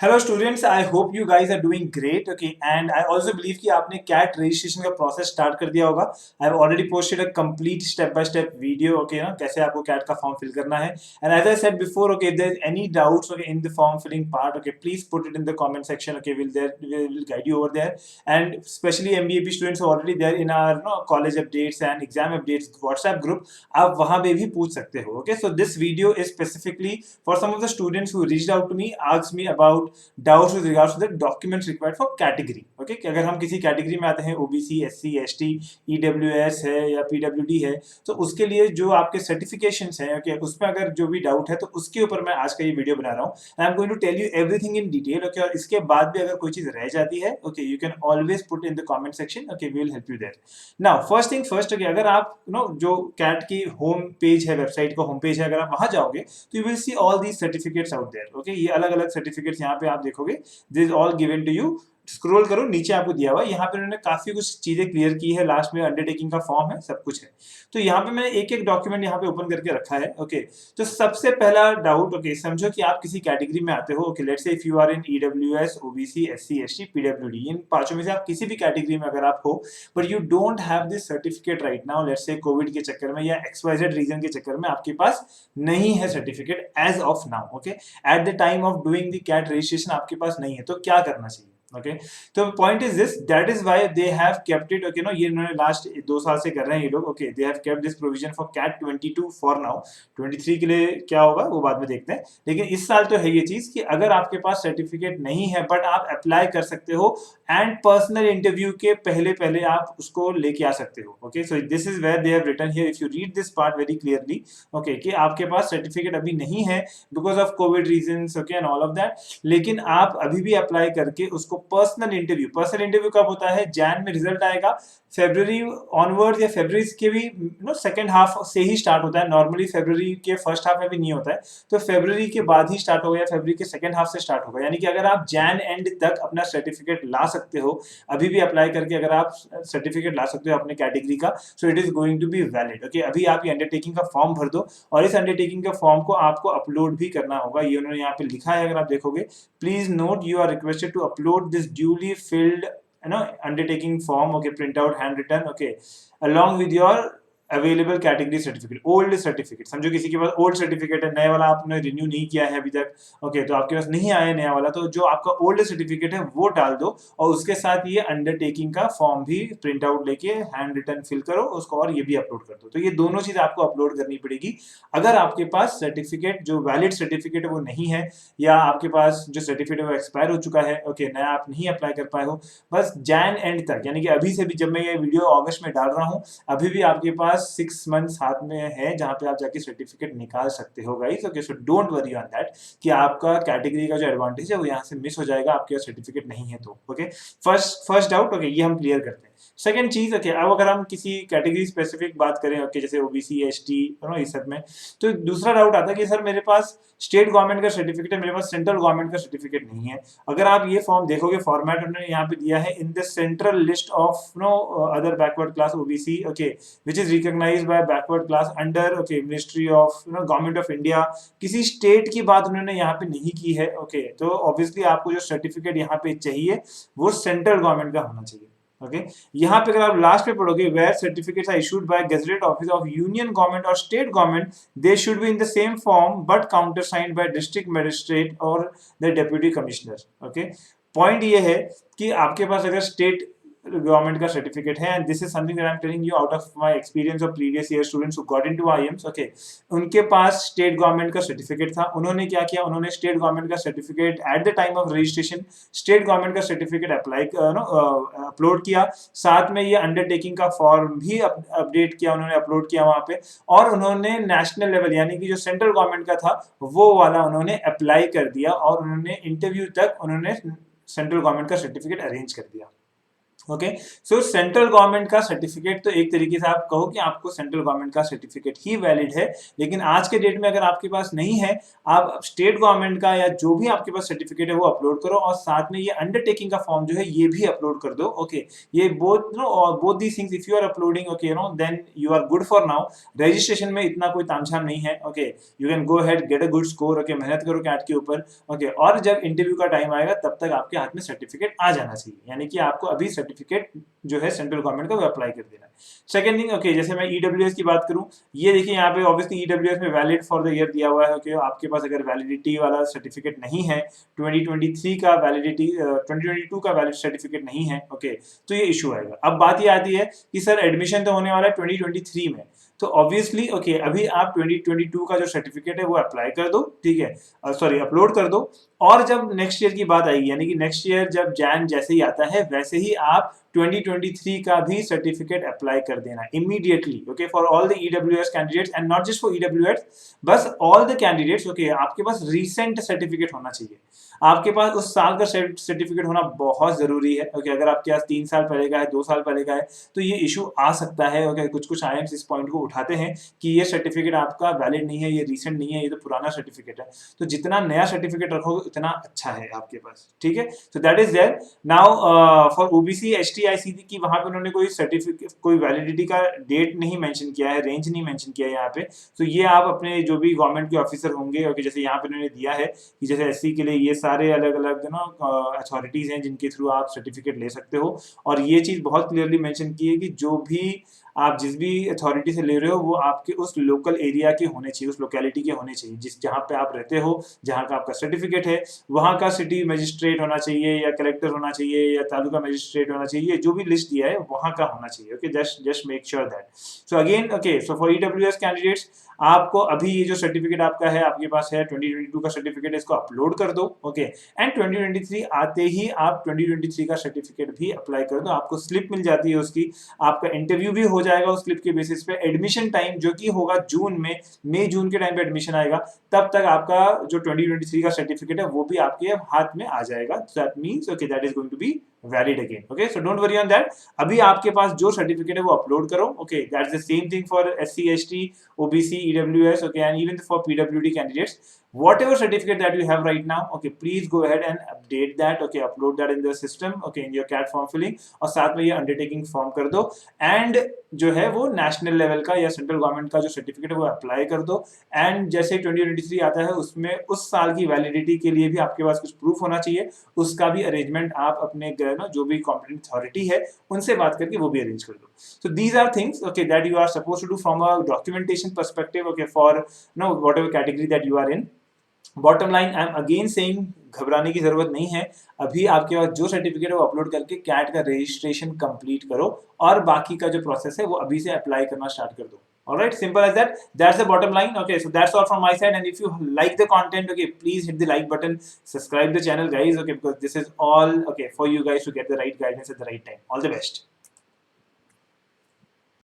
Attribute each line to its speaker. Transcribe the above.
Speaker 1: Hello students, I hope you guys are doing great. Okay, and I also believe कि आपने CAT registration का process start कर दिया होगा. I have already posted a complete step by step video. Okay ना, कैसे आपको CAT का फॉर्म फिल करना है. And as I said before, okay, if there is any doubts okay in the form filling part, okay, please put it in the comment section. Okay, will guide you over there. And specially MBAP students already there in our college updates and exam updates WhatsApp group. आप वहां पे भी पूछ सकते हो. Okay, so this video is specifically for some of the students who reached out to me, asked me about doubts with regards to the documents required for category. Okay, कि अगर हम किसी कैटेगरी में आते हैं, ओबीसी, एससी, एसटी, ईडब्ल्यूएस है या PWD है, तो उसके लिए जो आपके सर्टिफिकेशंस हैं, ओके, उसमें अगर जो भी डाउट है तो उसके ऊपर मैं आज का ये वीडियो बना रहा हूँ. I am going to tell you everything in detail. Okay, और इसके बाद भी अगर कोई चीज रह जाती है, okay, you can always put in the comment section. Okay, we will help you there. Now first thing first, okay, अगर आप जो कैट की होम पेज है, वेबसाइट का होम पेज है, अगर आप वहां जाओगे तो you will see all these certificates out there. Okay, ये अलग अलग सर्टिफिकेट्स यहाँ पे आप देखोगे. This all given to you. Scroll करो, नीचे आपको दिया हुआ है. यहाँ पे उन्होंने काफी कुछ चीजें क्लियर की है. लास्ट में अंडरटेकिंग का फॉर्म है, सब कुछ है. तो यहाँ पे मैंने एक एक डॉक्यूमेंट यहाँ पे ओपन करके रखा है. ओके, तो सबसे पहला डाउट, ओके, समझो कि आप किसी कैटेगरी में आते हो. Okay, let's say if you are in EWS, OBC, SC, ST, PWD, इन पांचों में से आप किसी भी कैटेगरी में अगर आप हो, but you don't have this certificate right now, let's say Covid के चक्कर में या एक्सवाइजेड रीजन के चक्कर में आपके पास नहीं है certificate as of now. Okay, at the time of doing the CAT registration आपके पास नहीं है, तो क्या करना चाहिए. ओके, तो point is this, that is why they have kept it. Okay, no, ये इन्होंने लास्ट 2 साल से कर रहे हैं ये लोग. Okay, they have kept this provision for CAT 22 for now. 23 के लिए क्या होगा वो बाद में देखते हैं. लेकिन इस साल तो है ये चीज कि अगर आपके पास सर्टिफिकेट नहीं है बट आप अप्लाई कर सकते हो, एंड पर्सनल इंटरव्यू के पहले पहले आप उसको लेके आ सकते हो. Okay, so this is where they have written here, if you read this part very clearly, okay, कि आपके पास सर्टिफिकेट अभी नहीं है because of Covid reasons, okay, and all of that. लेकिन आप अभी भी अप्लाई करके उसको पर्सनल इंटरव्यू कब होता है, जैन में रिजल्ट आएगा, फेब्रुवरी ऑनवर्ड या फेब्रुवरी के भी सेकंड हाफ से ही स्टार्ट होता है. नॉर्मली फेब्रुवरी के फर्स्ट हाफ में भी नहीं होता है, तो फेब्रुवरी के बाद ही स्टार्ट होगा या फेब्रुवरी के सेकंड हाफ से स्टार्ट होगा. यानी कि अगर आप जैन एंड तक अपना सर्टिफिकेट ला सकते हो, अभी भी अप्लाई करके अगर आप सर्टिफिकेट ला सकते हो अपने कैटेगरी का, so it is going to be valid. Okay, अभी आप ये अंडरटेकिंग का फॉर्म भर दो, और इस अंडरटेकिंग का फॉर्म को आपको अपलोड भी करना होगा. ये उन्होंने यहाँ पे लिखा है, अगर आप देखोगे, please note you are requested to upload this duly filled undertaking form, okay, print out handwritten, okay, along with your available category certificate, old certificate. समझो किसी के पास ओल्ड सर्टिफिकेट है, नया वाला आपने रिन्यू नहीं किया है अभी तक. ओके, तो आपके पास नहीं आया नया वाला, तो जो आपका ओल्ड सर्टिफिकेट है वो डाल दो, और उसके साथ ये अंडरटेकिंग का फॉर्म भी प्रिंट आउट लेके हैंड रिटन फिल करो उसको, और ये भी अपलोड कर दो. तो ये दोनों चीज आपको अपलोड करनी पड़ेगी. अगर आपके पास सर्टिफिकेट जो वैलिड सर्टिफिकेट है वो नहीं है, या आपके पास जो सर्टिफिकेट है वो एक्सपायर हो चुका है, ओके, नया आप नहीं अप्लाई कर पाए हो, बस जैन एंड तक, यानी कि अभी से भी, जब मैं ये वीडियो अगस्त में डाल रहा हूँ, अभी भी आपके पास 6 मंथ्स हाथ में है जहां पे आप जाके सर्टिफिकेट निकाल सकते हो guys. Okay, so don't worry on that कि आपका कैटेगरी का जो एडवांटेज है वो यहाँ से मिस हो जाएगा आपके सर्टिफिकेट नहीं है तो. ओके, फर्स्ट डाउट, ओके, ये हम क्लियर करते हैं. सेकंड चीज, ओके, अब अगर हम किसी कैटेगरी स्पेसिफिक बात करें, ओके, जैसे ओबीसी, एसटी, इस सब में, तो दूसरा डाउट आता है कि सर मेरे पास स्टेट गवर्नमेंट का सर्टिफिकेट है, मेरे पास सेंट्रल गवर्नमेंट का सर्टिफिकेट नहीं है. अगर आप ये फॉर्म देखोगे, फॉर्मेट उन्होंने यहाँ पे दिया है, in the central list of other backward class OBC, okay, which is recognized by backward class under, okay, Ministry of Government of India. किसी स्टेट की बात उन्होंने यहाँ पे नहीं की है. ओके, तो ऑब्वियसली आपको जो सर्टिफिकेट यहाँ पे चाहिए वो सेंट्रल गवर्नमेंट का होना चाहिए. ओके, यहाँ पे अगर आप लास्ट पे पढ़ोगे, where certificates are issued by gazetted office of union government और state government, they should be in the same form but counter signed by district magistrate और the deputy commissioner. Okay, point ये है कि आपके पास अगर स्टेट गवर्नमेंट का certificate है, and this is something that I am telling you out of my experience of previous year students who got into IIMs. Okay, उनके पास स्टेट गवर्नमेंट का सर्टिफिकेट था. उन्होंने क्या किया, उन्होंने स्टेट गवर्नमेंट का certificate eight the time of registration state government का certificate apply upload किया, साथ में ये अंडरटेकिंग का फॉर्म भी अपडेट किया, उन्होंने अपलोड किया वहां पे, और उन्होंने नेशनल लेवल यानी कि जो सेंट्रल गवर्नमेंट का था वो वाला उन्होंने अप्लाई कर दिया, और उन्होंने इंटरव्यू तक उन्होंने सेंट्रल गवर्नमेंट का सर्टिफिकेट अरेंज कर दिया. ओके। सो सेंट्रल गवर्नमेंट का सर्टिफिकेट तो एक तरीके से आप कहो कि आपको सेंट्रल गवर्नमेंट का सर्टिफिकेट ही वैलिड है, लेकिन आज के डेट में अगर आपके पास नहीं है, आप स्टेट गवर्नमेंट का या जो भी आपके पास सर्टिफिकेट है वो अपलोड करो, और साथ में ये अंडरटेकिंग का फॉर्म जो है ये भी अपलोड कर दो। ओके, ये both both the things if you are uploading, okay then you are good for now. Registration में इतना कोई तामझाम नहीं है। Okay, you can go ahead get a good score. Okay, मेहनत करो कैट के ऊपर। ओके, और जब इंटरव्यू का टाइम आएगा तब तक आपके हाथ में सर्टिफिकेट आ जाना चाहिए, यानी कि आपको अभी सर्टिफिकेट जो है सेंट्रल गवर्नमेंट का वो अप्लाई कर देना है। सेकंड थिंग, ओके, जैसे मैं ईडब्ल्यूएस की बात करूं, ये देखिए यहाँ पे ऑब्वियसली ईडब्ल्यूएस में वैलिड फॉर द ईयर दिया हुआ है। ओके, आपके पास अगर वैलिडिटी वाला सर्टिफिकेट नहीं है, 2023 का वैलिडिटी 2022 का वैलिड सर्टिफिकेट नहीं है, ओके, तो ये इशू आएगा। अब बात ये आती है कि सर एडमिशन तो होने वाला है 2023 में, तो ऑब्वियसली ओके अभी आप 2022 का जो सर्टिफिकेट है वो अप्लाई कर दो, ठीक है, सॉरी अपलोड कर दो। और जब नेक्स्ट ईयर की बात आएगी, यानी कि नेक्स्ट ईयर जब जैन जैसे ही आता है वैसे ही आप 2023 का भी सर्टिफिकेट अप्लाई कर देना immediately. Okay, for all the EWS candidates and not just for EWS, बस ऑल द कैंडिडेट्स। ओके, आपके पास रीसेंट सर्टिफिकेट होना चाहिए, आपके पास उस साल का सर्टिफिकेट होना बहुत जरूरी है। ओके, अगर आपके पास 3 साल पहले का है, 2 साल पहले का है, तो ये इशू आ सकता है। ओके, कुछ IIMs इस पॉइंट को उठाते हैं कि ये सर्टिफिकेट आपका वैलिड नहीं है, ये रीसेंट नहीं है, ये तो पुराना सर्टिफिकेट है। तो जितना नया सर्टिफिकेट रखोगे उतना अच्छा है आपके पास, ठीक है। So that is there. Now for OBC ST ICD की वहां पे उन्होंने कोई सर्टिफिकेट कोई वैलिडिटी का डेट नहीं मेंशन किया है, रेंज नहीं मेंशन किया है यहाँ पे। तो ये आप अपने जो भी गवर्नमेंट के ऑफिसर होंगे, ओके, जैसे यहाँ पे उन्होंने दिया है कि जैसे एससी के लिए ये सारे अलग अलग अथॉरिटीज हैं जिनके थ्रू आप सर्टिफिकेट ले सकते हो। और ये चीज बहुत क्लियरली मेंशन की है कि जो भी आप जिस भी अथॉरिटी से ले रहे हो वो आपके उस लोकल एरिया के होने चाहिए, उस लोकेलिटी के होने चाहिए, जिस जहाँ पे आप रहते हो, जहाँ का आपका सर्टिफिकेट है, वहाँ का सिटी मजिस्ट्रेट होना चाहिए या कलेक्टर होना चाहिए या तालुका मजिस्ट्रेट होना चाहिए, जो भी लिस्ट दिया है वहाँ का होना चाहिए। Okay, just make sure that. So again okay, so for EWS candidates, आपको अभी ये जो सर्टिफिकेट आपका है, आपके पास है 2022 का सर्टिफिकेट, इसको अपलोड कर दो। ओके, एंड 2023 आते ही आप 2023 का सर्टिफिकेट भी अप्लाई कर दो, आपको स्लिप मिल जाती है उसकी, आपका इंटरव्यू भी हो जाएगा उस स्लिप के बेसिस पे। एडमिशन टाइम जो कि होगा जून में, मई जून के टाइम पे एडमिशन आएगा, तब तक आपका जो 2023 का सर्टिफिकेट है वो भी आपके हाथ में आ जाएगा। That means okay that is going to be valid again. Okay, so don't worry on that. अभी आपके पास जो सर्टिफिकेट है वो अपलोड करो। Okay, that's the same thing for SC ST OBC EWS, okay, and even for PWD candidates, whatever certificate that you have right now, okay, please go ahead and update that, okay, upload that in the system, okay, in your CAT form filling, और साथ में ये undertaking form कर दो, and जो है वो national level का या सेंट्रल गवर्नमेंट का जो सर्टिफिकेट है वो अप्लाई कर दो। एंड जैसे 2023 आता है उसमें उस साल की वैलिडिटी के लिए भी आपके पास कुछ प्रूफ होना चाहिए, उसका भी अरेंजमेंट आप अपने जो भी कॉम्पिटेंट अथॉरिटी है उनसे बात करके वो भी अरेंज कर दो। So these are things, okay, that you are supposed to do from a documentation perspective, okay, for whatever category that you are in. Bottom line I am again saying, घबराने की जरूरत नहीं है। अभी आपके पास जो सर्टिफिकेट है वो अपलोड करके कैट का रजिस्ट्रेशन कंप्लीट करो, और बाकी का जो प्रोसेस है वो अभी से अप्लाई करना स्टार्ट कर दो। Alright, simple as that. That's the bottom line. Okay, so that's all from my side. And if you like the content, okay, please hit the like button, subscribe the channel, guys. Okay, because this is all okay for you guys to get the right guidance at the right time. All the best.